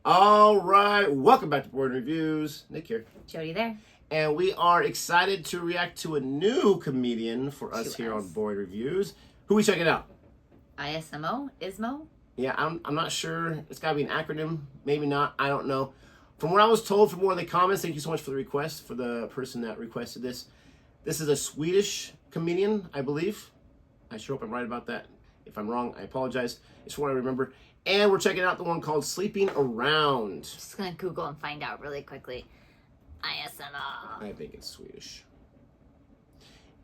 All right, welcome back to Boring Reviews. Nick here. Jodi there. And we are excited to react to a new comedian for us here on Boring Reviews. Who we checking out? ISMO? ISMO? Yeah, I'm not sure. It's got to be an acronym. Maybe not. I don't know. From what I was told from one of the comments, thank you so much for the request, for the person that requested this. This is a Swedish comedian, I believe. I sure hope I'm right about that. If I'm wrong, I apologize. It's what I remember. And we're checking out the one called Sleeping Around. Just gonna Google and find out really quickly. ISMO. I think it's Swedish.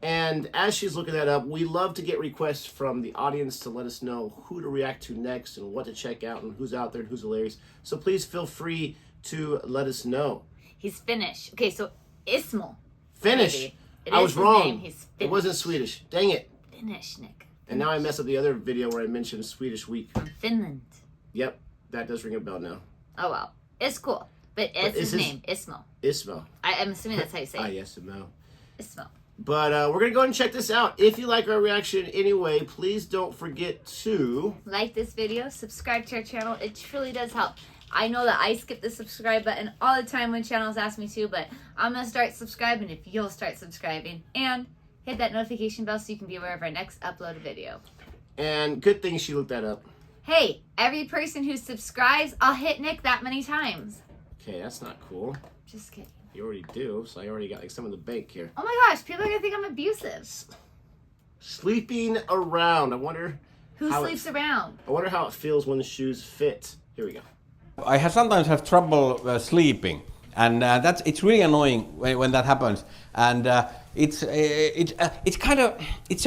And as she's looking that up, we love to get requests from the audience to let us know who to react to next and what to check out and who's out there and who's hilarious. So please feel free to let us know. He's Finnish. Okay, so ISMO. Finnish. I was wrong. He's Finnish. It wasn't Swedish. Dang it. Finnish, Nick. And now I messed up the other video where I mentioned Swedish week. From Finland. Yep, that does ring a bell now. Oh, well. It's cool. But it's his name. ISMO. ISMO. I'm assuming that's how you say it. ISMO. ISMO. But we're going to go ahead and check this out. If you like our reaction anyway, please don't forget to like this video, subscribe to our channel. It truly does help. I know that I skip the subscribe button all the time when channels ask me to, but I'm going to start subscribing if you'll start subscribing. And hit that notification bell so you can be aware of our next uploaded video. And good thing she looked that up. Hey, every person who subscribes, I'll hit Nick that many times. Okay, that's not cool. Just kidding. You already do, so I already got like some of the bank here. Oh my gosh, people are going to think I'm abusive. Sleeping Around. I wonder who sleeps around. I wonder how it feels when the shoes fit. Here we go. I sometimes have trouble sleeping, and it's really annoying when that happens. And it's a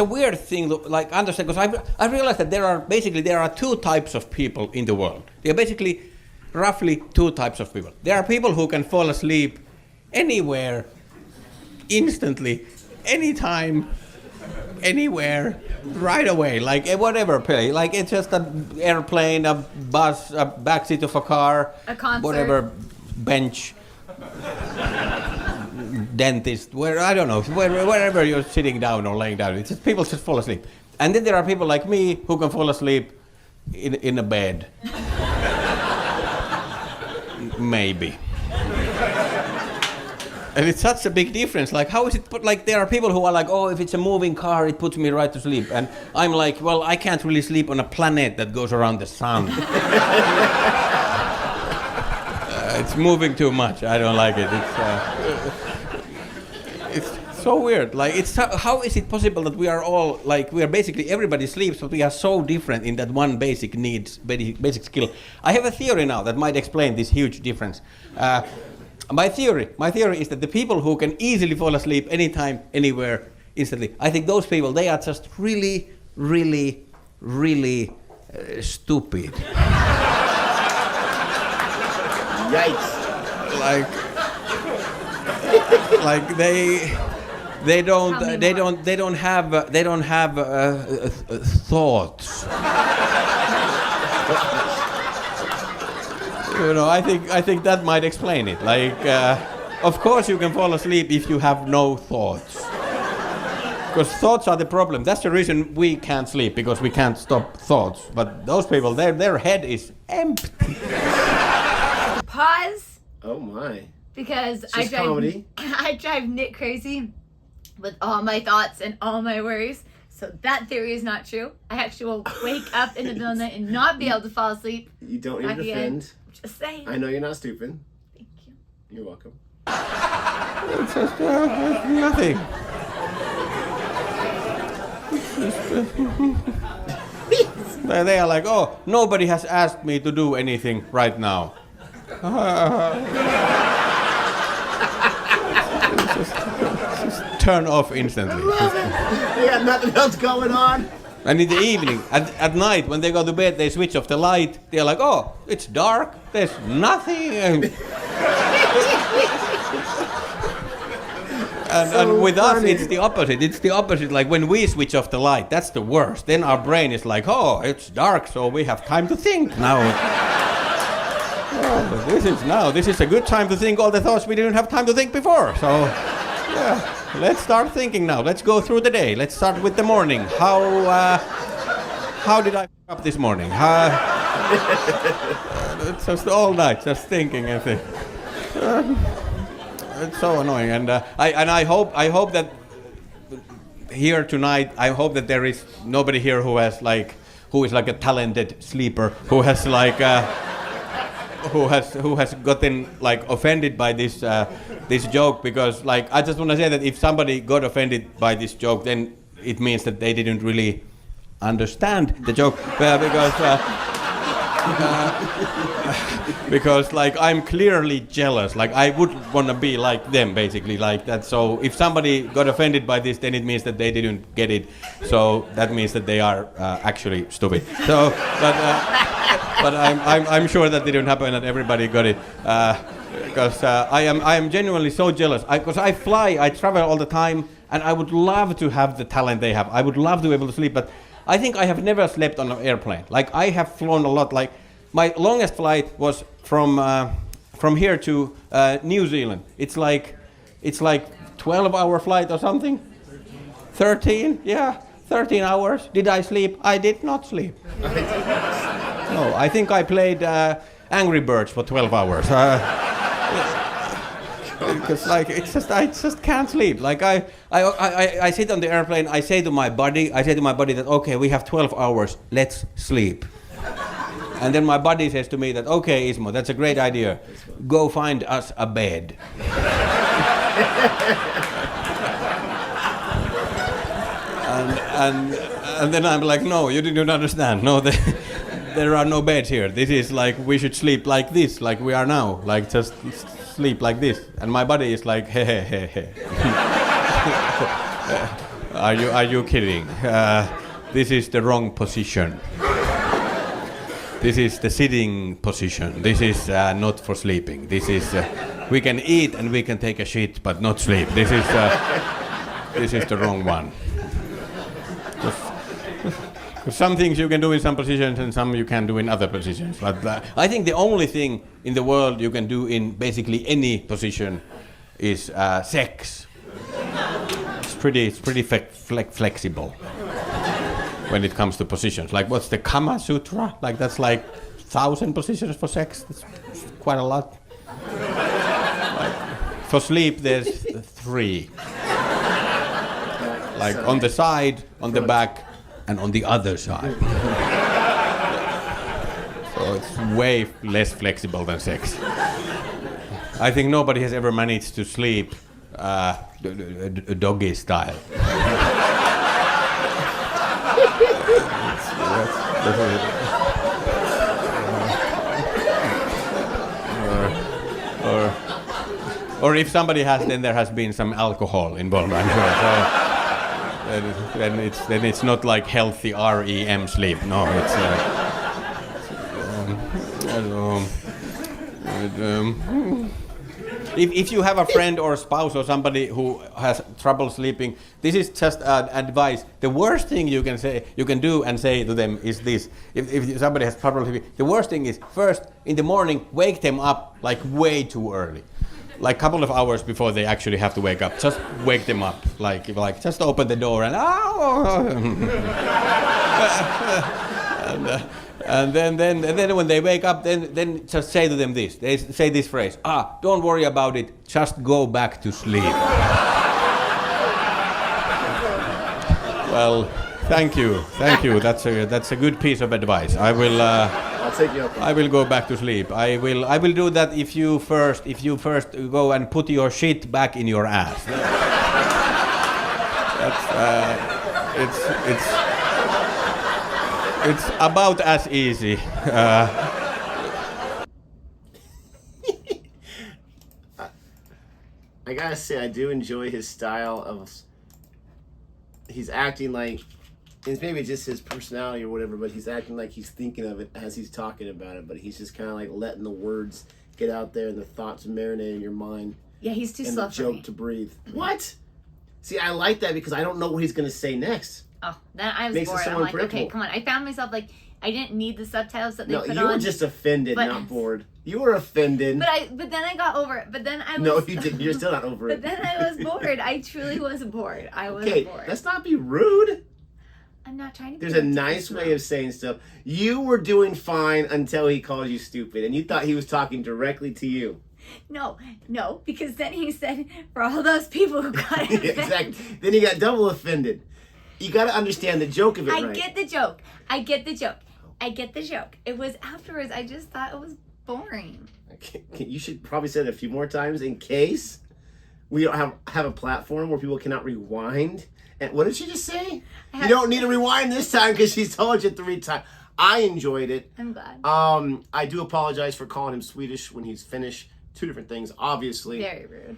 weird thing to like understand, because I realize that there are two types of people in the world. There are basically roughly two types of people. There are people who can fall asleep anywhere, instantly, anytime, anywhere, right away, like whatever play, like it's just an airplane, a bus, a backseat of a car, a concert, whatever, bench, dentist, wherever you're sitting down or laying down, it's just people just fall asleep. And then there are people like me who can fall asleep in a bed, maybe. And it's such a big difference. Like, how is it put? Like, there are people who are like, oh, if it's a moving car, it puts me right to sleep. And I'm like, well, I can't really sleep on a planet that goes around the sun. It's moving too much. I don't like it. It's so weird. Like, how is it possible that we are all like, we are basically, everybody sleeps, but we are so different in that one basic needs, basic skill. I have a theory now that might explain this huge difference. My theory is that the people who can easily fall asleep anytime, anywhere, instantly, I think those people, they are just really, really, really stupid. Yikes! Like they don't have thoughts. You know, I think that might explain it. Like, of course you can fall asleep if you have no thoughts. Because thoughts are the problem. That's the reason we can't sleep, because we can't stop thoughts. But those people, their head is empty. Pause. Oh my. Because I drive Nick crazy with all my thoughts and all my worries. So that theory is not true. I actually will wake up in the middle of the night and not be able to fall asleep. You don't need to defend. Just saying. I know you're not stupid. Thank you. You're welcome. It's just nothing. They are like, oh, nobody has asked me to do anything right now. Just turn off instantly. They have nothing else going on. And in the evening, at night, when they go to bed, they switch off the light. They're like, oh, it's dark, there's nothing. And with us, it's the opposite. It's the opposite. Like when we switch off the light, that's the worst. Then our brain is like, oh, it's dark, so we have time to think now. Oh, this is a good time to think all the thoughts we didn't have time to think before. So, yeah. Let's start thinking now. Let's go through the day. Let's start with the morning. How did I f*** up this morning? It's just all night, just thinking and thinking. It's so annoying, and I hope that here tonight, I hope that there is nobody here who is like a talented sleeper, who has like who has gotten like offended by this this joke, because like I just want to say that if somebody got offended by this joke, then it means that they didn't really understand the joke, because like I'm clearly jealous. Like I would want to be like them, basically, like that. So if somebody got offended by this, then it means that they didn't get it. So that means that they are actually stupid. So, but I'm sure that didn't happen. That everybody got it. Because I am genuinely so jealous. Because I travel all the time, and I would love to have the talent they have. I would love to be able to sleep, but I think I have never slept on an airplane. Like I have flown a lot. Like my longest flight was from here to New Zealand. It's like 12-hour flight or something. 13, yeah, 13 hours. Did I sleep? I did not sleep. No, I think I played Angry Birds for 12 hours. Because like I just can't sleep. Like I sit on the airplane. I say to my body that okay, we have 12 hours. Let's sleep. And then my body says to me that okay, Ismo, that's a great idea. Go find us a bed. and then I'm like, no, you didn't understand. No, there are no beds here. This is like we should sleep like this, like we are now, like just sleep like this. And my body is like, hey. Are you kidding? This is the wrong position. This is the sitting position. This is not for sleeping. This is we can eat and we can take a shit, but not sleep. This is the wrong one. Some things you can do in some positions and some you can do in other positions. But I think the only thing in the world you can do in basically any position is sex. It's pretty flexible when it comes to positions. Like what's the Kama Sutra? Like that's like 1,000 positions for sex. That's quite a lot. Like, for sleep there's 3. Like on the side, on the back, and on the other side. So it's way less flexible than sex. I think nobody has ever managed to sleep doggy style. Or if somebody has, then there has been some alcohol involved, I'm sure. So, then it's not like healthy REM sleep. No, it's if you have a friend or a spouse or somebody who has trouble sleeping, this is just advice. The worst thing you can do and say to them is this: if somebody has trouble sleeping, the worst thing is first in the morning wake them up like way too early. Like a couple of hours before they actually have to wake up, just wake them up. Like just open the door and and then when they wake up, then just say to them this. They say this phrase: don't worry about it. Just go back to sleep. Well, thank you. That's a good piece of advice. I will. I'll take you up. I will go back to sleep. I will do that if you first go and put your shit back in your ass. It's about as easy. I gotta say, I do enjoy his style of. He's acting like. It's maybe just his personality or whatever, but he's acting like he's thinking of it as he's talking about it, but he's just kind of like letting the words get out there and the thoughts marinate in your mind. Yeah, he's too slow for me. And the joke to breathe. What? See, I like that because I don't know what he's going to say next. Oh, then I was Makes bored. it so I'm like, unpredictable. okay, come on. I found myself like, I didn't need the subtitles that they put on. No, you were just offended, but, not bored. You were offended. But then I got over it. But then I was... No, you didn't. You're still not over it. But then I was bored. I truly was bored. I was okay, bored. let's not be rude. I'm not trying to. There's a nice way of saying stuff. You were doing fine until he called you stupid, and you thought he was talking directly to you. No, because then he said, for all those people who got offended. Exactly. Then he got double offended. You got to understand the joke of it, right? I get the joke. It was afterwards. I just thought it was boring. Okay. You should probably say it a few more times in case we don't have a platform where people cannot rewind. And what did she just say? You don't need to rewind this time because she's told you 3 times. I enjoyed it. I'm glad. I do apologize for calling him Swedish when he's Finnish. 2 different things, obviously. Very rude.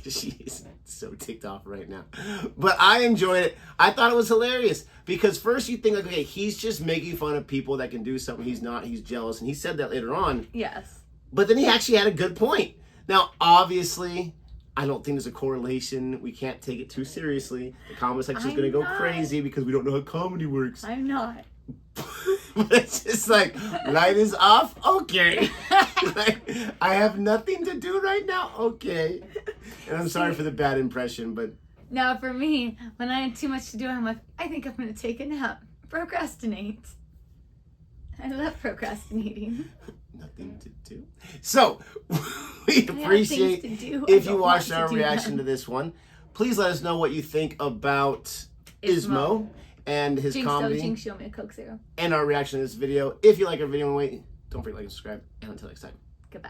She is so ticked off right now. But I enjoyed it. I thought it was hilarious because first you think, like, okay, he's just making fun of people that can do something he's not. He's jealous. And he said that later on. Yes. But then he actually had a good point. Now, obviously, I don't think there's a correlation. We can't take it too seriously. The comment section is going to go crazy because we don't know how comedy works. I'm not. But it's just like, light is off? Okay. Like, I have nothing to do right now? Okay. And I'm sorry for the bad impression, but... Now, for me, when I had too much to do, I'm like, I think I'm going to take a nap. Procrastinate. I love procrastinating. Nothing to do. So, we appreciate if you watched our reaction to this one. Please let us know what you think about ISMO and his comedy. Jinx, show me a Coke Zero. And our reaction to this video. If you like our video, don't forget to like and subscribe. And until next time. Goodbye.